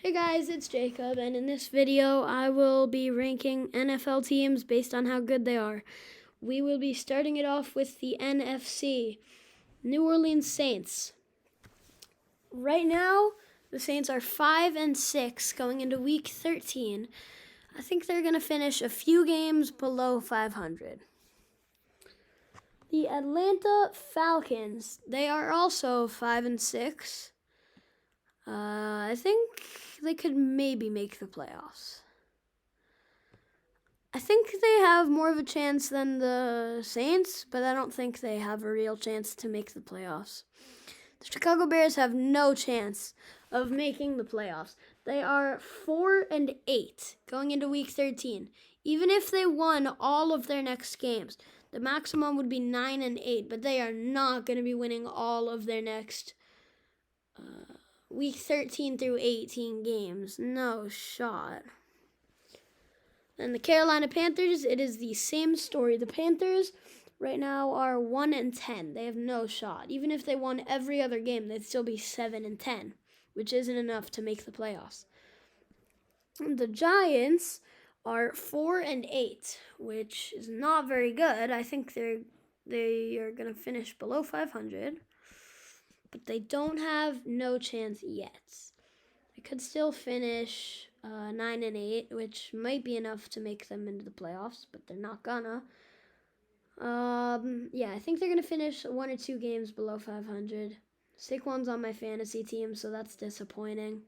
Hey guys, it's Jacob, and in this video I will be ranking NFL teams based on how good they are. We will be starting it off with the NFC, New Orleans Saints. Right now, the Saints are 5-6 going into week 13. I think they're going to finish a few games below 500. The Atlanta Falcons, they are also 5-6. I think they could maybe make the playoffs. I think they have more of a chance than the Saints, but I don't think they have a real chance to make the playoffs. The Chicago Bears have no chance of making the playoffs. They are 4-8 going into week 13. Even if they won all of their next games, the maximum would be 9-8, but they are not going to be winning all of their next week 13 through 18 games. No shot. And the Carolina Panthers, it is the same story. The Panthers right now are 1-10. They have no shot. Even if they won every other game, they'd still be 7-10, which isn't enough to make the playoffs. The Giants are 4-8, which is not very good. I think they are going to finish below 500, but they don't have no chance yet. They could still finish 9-8, which might be enough to make them into the playoffs, but they're not gonna. I think they're gonna finish 1 or 2 games below 500. Saquon's on my fantasy team, so that's disappointing.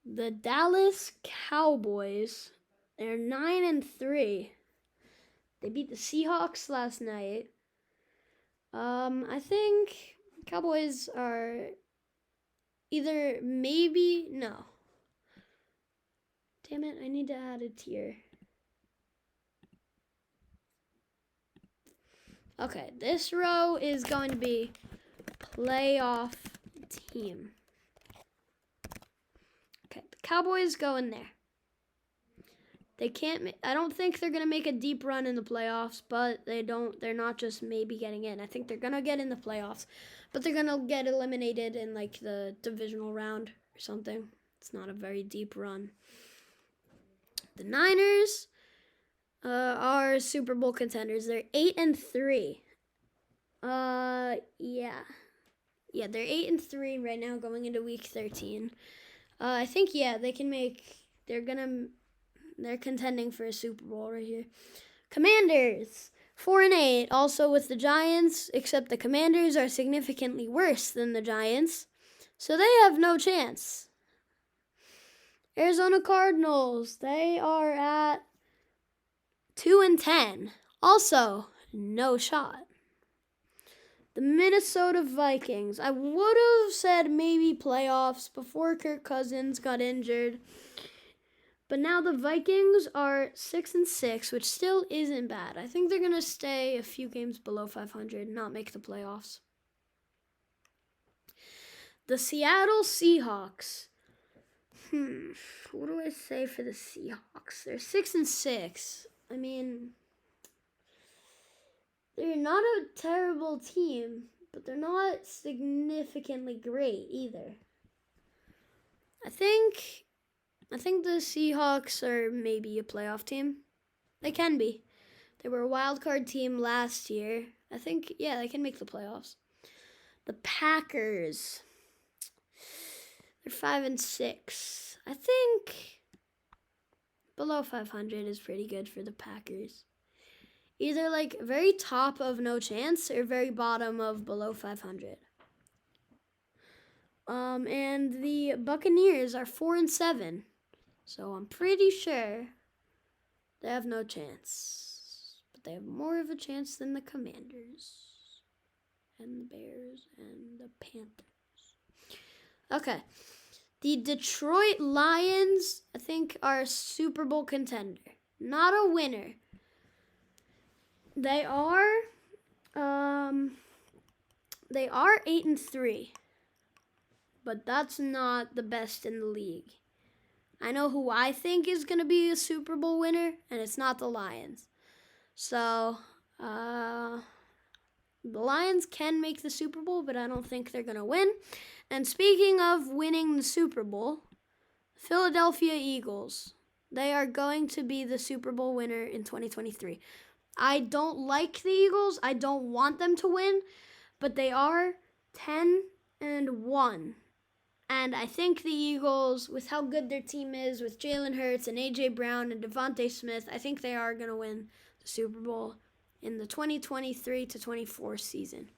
The Dallas Cowboys, they're 9-3. They beat the Seahawks last night. I think Cowboys are either maybe no. Damn it, I need to add a tier. Okay, this row is going to be playoff team. Okay, the Cowboys go in there. They can't, I don't think they're going to make a deep run in the playoffs, but they're not just maybe getting in. I think they're going to get in the playoffs, but they're going to get eliminated in like the divisional round or something. It's not a very deep run. The Niners are Super Bowl contenders. They're 8-3. They're 8-3 right now going into week 13. I think they can make. They're contending for a Super Bowl right here. Commanders 4-8, also with the Giants, except the Commanders are significantly worse than the Giants, so they have no chance. Arizona Cardinals, they are at 2-10. Also, no shot. The Minnesota Vikings. I would have said maybe playoffs before Kirk Cousins got injured. But now the Vikings are 6-6, which still isn't bad. I think they're going to stay a few games below 500 and not make the playoffs. The Seattle Seahawks. What do I say for the Seahawks? They're 6-6. I mean, they're not a terrible team, but they're not significantly great either. I think the Seahawks are maybe a playoff team. They can be. They were a wild card team last year. I think, they can make the playoffs. The Packers. They're 5-6. I think below 500 is pretty good for the Packers. Either like very top of no chance or very bottom of below 500. And the Buccaneers are 4-7. So I'm pretty sure they have no chance. But they have more of a chance than the Commanders and the Bears and the Panthers. Okay. The Detroit Lions, I think, are a Super Bowl contender. Not a winner. They are 8-3. But that's not the best in the league. I know who I think is going to be a Super Bowl winner, and it's not the Lions. So, the Lions can make the Super Bowl, but I don't think they're going to win. And speaking of winning the Super Bowl, Philadelphia Eagles. They are going to be the Super Bowl winner in 2023. I don't like the Eagles. I don't want them to win, but they are 10-1. And I think the Eagles, with how good their team is, with Jalen Hurts and A.J. Brown and Devontae Smith, I think they are going to win the Super Bowl in the 2023-24 season.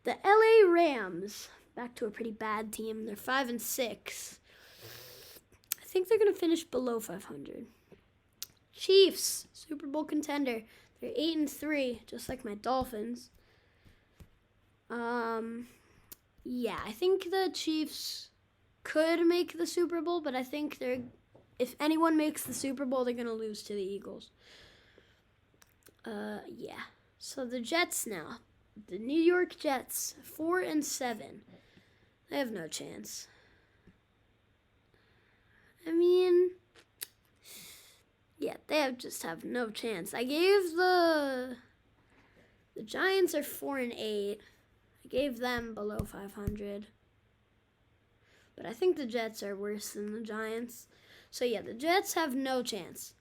The LA Rams, back to a pretty bad team. They're 5-6. I think they're going to finish below 500. Chiefs, Super Bowl contender. They're 8-3, just like my Dolphins. Yeah, I think the Chiefs could make the Super Bowl, but I think if anyone makes the Super Bowl, they're going to lose to the Eagles. Yeah. So the Jets now. The New York Jets, 4-7. They have no chance. I mean, yeah, they just have no chance. I gave the Giants are 4-8. I gave them below 500. But I think the Jets are worse than the Giants. So yeah, the Jets have no chance.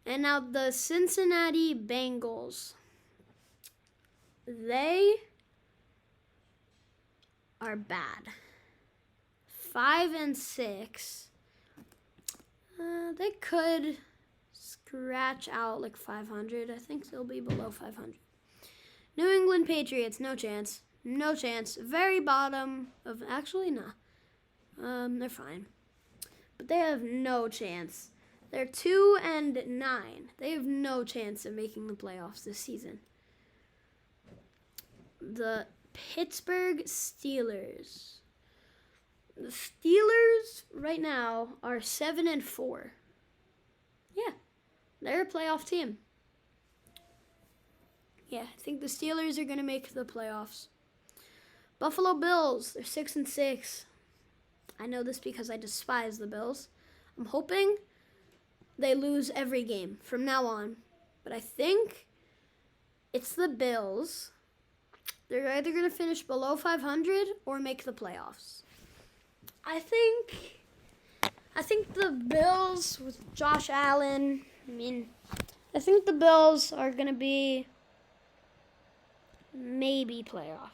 And now the Cincinnati Bengals. They are bad. 5-6. They could scratch out like 500. I think they'll be below 500. New England Patriots, no chance. No chance. Very bottom of, actually, nah. They're fine. But they have no chance. They're 2-9. They have no chance of making the playoffs this season. The Pittsburgh Steelers. The Steelers right now are 7-4. Yeah, they're a playoff team. Yeah, I think the Steelers are going to make the playoffs. Buffalo Bills, they're 6-6. I know this because I despise the Bills. I'm hoping they lose every game from now on. But I think it's the Bills. They're either going to finish below 500 or make the playoffs. I think the Bills with Josh Allen, I think the Bills are going to be maybe playoff.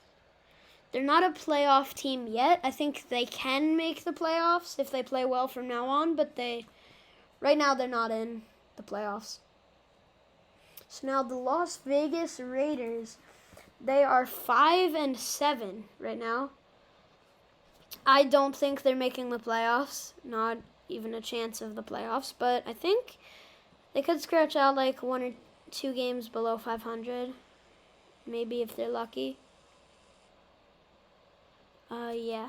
They're not a playoff team yet. I think they can make the playoffs if they play well from now on, but right now they're not in the playoffs. So now the Las Vegas Raiders, they are 5-7 right now. I don't think they're making the playoffs, not even a chance of the playoffs, but I think they could scratch out like 1 or 2 games below 500, maybe if they're lucky. Yeah,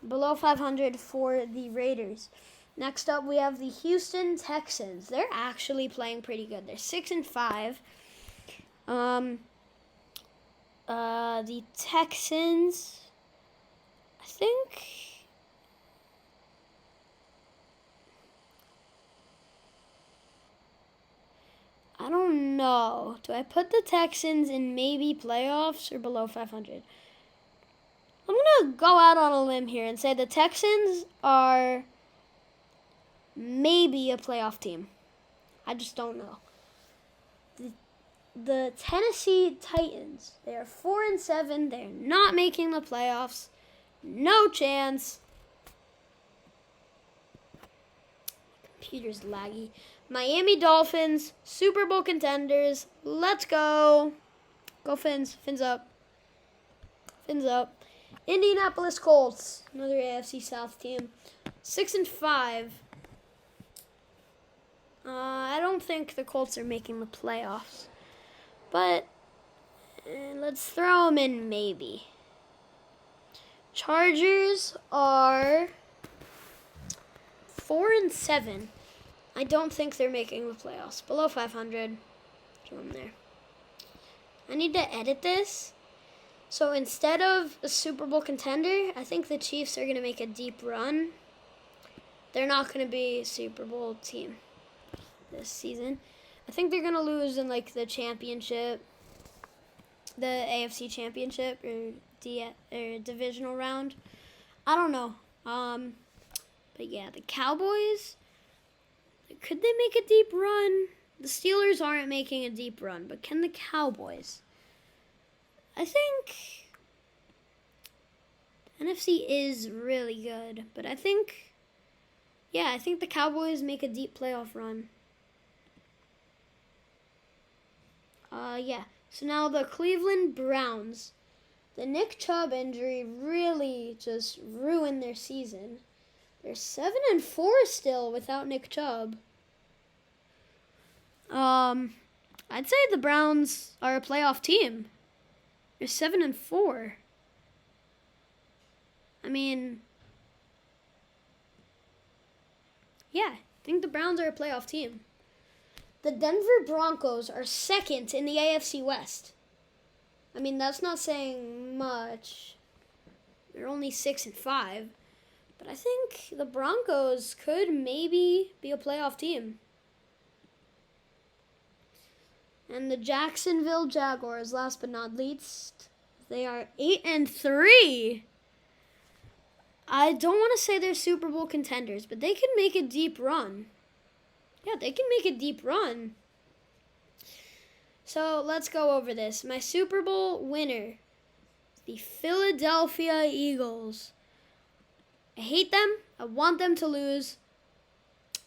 below 500 for the Raiders. Next up, we have the Houston Texans. They're actually playing pretty good. They're 6-5. The Texans, I think, I don't know. Do I put the Texans in maybe playoffs or below 500? I'm going to go out on a limb here and say the Texans are maybe a playoff team. I just don't know. The Tennessee Titans, they are 4-7. They're not making the playoffs. No chance. Computer's laggy. Miami Dolphins, Super Bowl contenders. Let's go. Go Fins. Fins up. Fins up. Indianapolis Colts, another AFC South team. 6-5. I don't think the Colts are making the playoffs. But let's throw them in maybe. Chargers are 4-7. I don't think they're making the playoffs. Below 500. Throw them there. I need to edit this. So instead of a Super Bowl contender, I think the Chiefs are going to make a deep run. They're not going to be a Super Bowl team this season. I think they're going to lose in like the championship, the AFC championship or divisional round. I don't know. But yeah, the Cowboys, could they make a deep run? The Steelers aren't making a deep run, but can the Cowboys? I think NFC is really good, but I think the Cowboys make a deep playoff run. So now the Cleveland Browns. The Nick Chubb injury really just ruined their season. They're 7-4 still without Nick Chubb. I'd say the Browns are a playoff team. They're 7-4. I mean, yeah, I think the Browns are a playoff team. The Denver Broncos are second in the AFC West. I mean, that's not saying much. They're only 6-5. But I think the Broncos could maybe be a playoff team. And the Jacksonville Jaguars, last but not least, they are 8-3. I don't want to say they're Super Bowl contenders, but they can make a deep run. Yeah, they can make a deep run. So let's go over this. My Super Bowl winner, the Philadelphia Eagles. I hate them. I want them to lose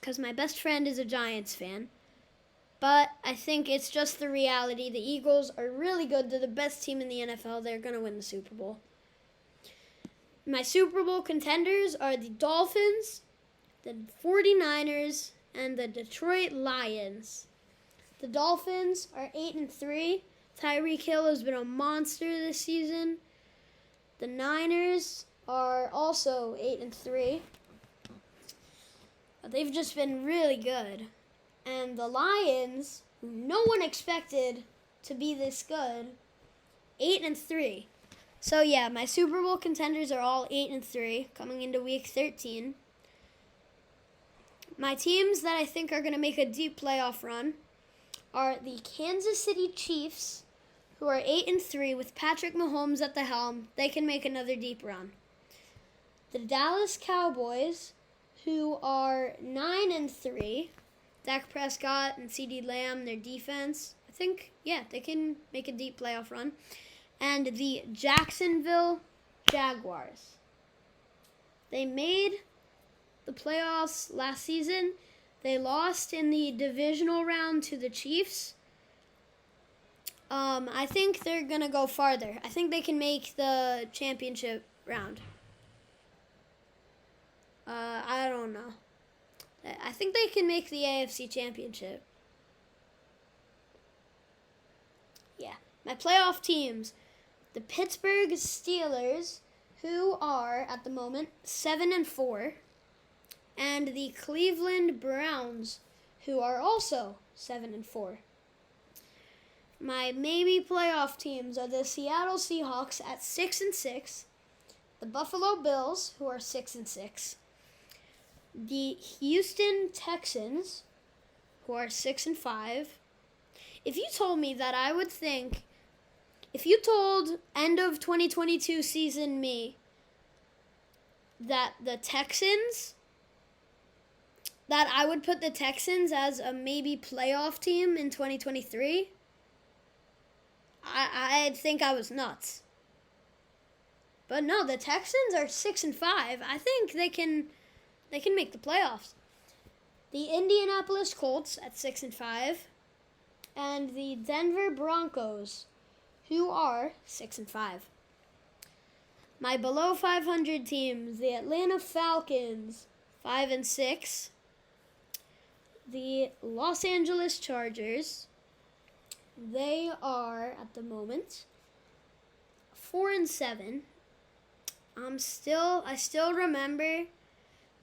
because my best friend is a Giants fan. But I think it's just the reality. The Eagles are really good. They're the best team in the NFL. They're going to win the Super Bowl. My Super Bowl contenders are the Dolphins, the 49ers, and the Detroit Lions. The Dolphins are 8-3. Tyreek Hill has been a monster this season. The Niners are also 8-3. They've just been really good. And the Lions, who no one expected to be this good, 8-3. So yeah, my Super Bowl contenders are all 8-3 coming into Week 13. My teams that I think are going to make a deep playoff run are the Kansas City Chiefs, who are 8-3 with Patrick Mahomes at the helm. They can make another deep run. The Dallas Cowboys, who are 9-3. Dak Prescott and CeeDee Lamb, their defense, I think, they can make a deep playoff run. And the Jacksonville Jaguars. They made the playoffs last season. They lost in the divisional round to the Chiefs. I think they're going to go farther. I think they can make the championship round. I don't know. I think they can make the AFC Championship. Yeah. My playoff teams. The Pittsburgh Steelers, who are, at the moment, 7-4. And the Cleveland Browns, who are also 7-4. My maybe playoff teams are the Seattle Seahawks at 6-6. The Buffalo Bills, who are 6-6. The Houston Texans, who are 6-5. If you told me that if you told end of 2022 season me that I would put the Texans as a maybe playoff team in 2023, I'd think I was nuts. But no, the Texans are 6-5. I think they can make the playoffs. The Indianapolis Colts at 6-5, and the Denver Broncos, who are 6-5. My below 500 teams: the Atlanta Falcons, 5-6. The Los Angeles Chargers, they are at the moment 4-7. I still remember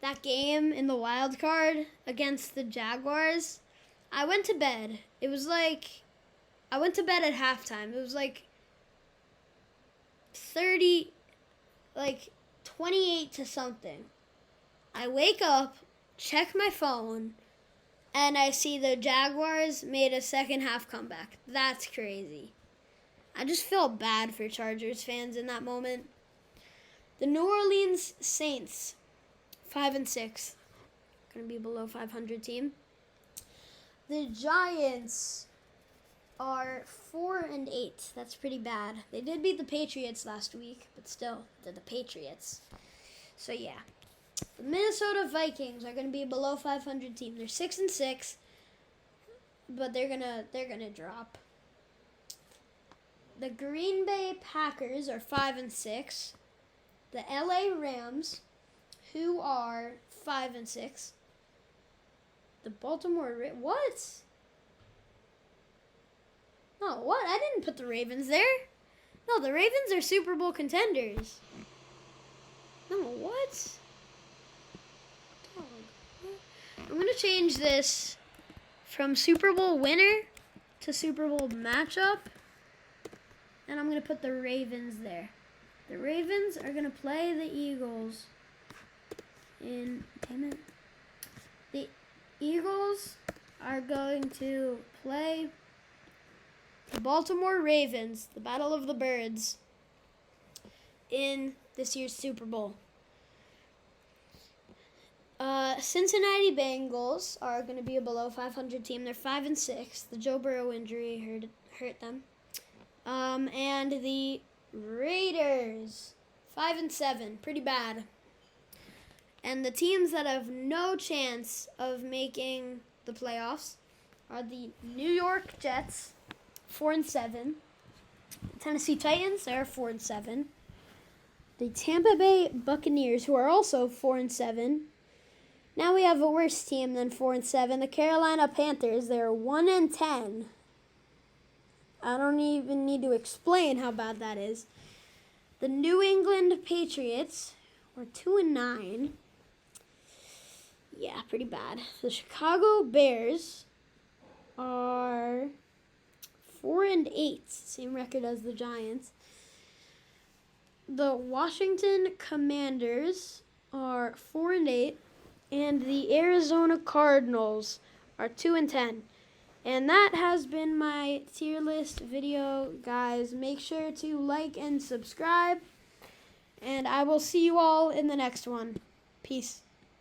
that game in the wild card against the Jaguars. I went to bed. I went to bed at halftime. It was 28 to something. I wake up, check my phone, and I see the Jaguars made a second half comeback. That's crazy. I just feel bad for Chargers fans in that moment. The New Orleans Saints, 5 and 6. Going to be below 500 team. The Giants are 4 and 8. That's pretty bad. They did beat the Patriots last week, but still, they're the Patriots. So yeah, the Minnesota Vikings are going to be below 500 team. They're 6 and 6, but they're gonna drop. The Green Bay Packers are 5 and 6. The LA Rams, who are 5 and 6. The Baltimore what? No, what? I didn't put the Ravens there. No, the Ravens are Super Bowl contenders. No, what? I'm going to change this from Super Bowl winner to Super Bowl matchup. And I'm going to put the Ravens there. The Ravens are going to play the Eagles in, damn it. The Eagles are going to play the Baltimore Ravens, the Battle of the Birds, in this year's Super Bowl. Cincinnati Bengals are going to be a below 500 team. They're 5 and 6. The Joe Burrow injury hurt them. And the Raiders, 5 and 7, pretty bad. And the teams that have no chance of making the playoffs are the New York Jets, 4 and 7. The Tennessee Titans, they're 4 and 7. The Tampa Bay Buccaneers, who are also 4 and 7. Now we have a worse team than 4 and 7. The Carolina Panthers, they're 1 and 10. I don't even need to explain how bad that is. The New England Patriots are 2 and 9. Yeah, pretty bad. The Chicago Bears are 4 and 8, same record as the Giants. The Washington Commanders are 4 and 8, and the Arizona Cardinals are 2 and 10. And that has been my tier list video, guys. Make sure to like and subscribe, and I will see you all in the next one. Peace.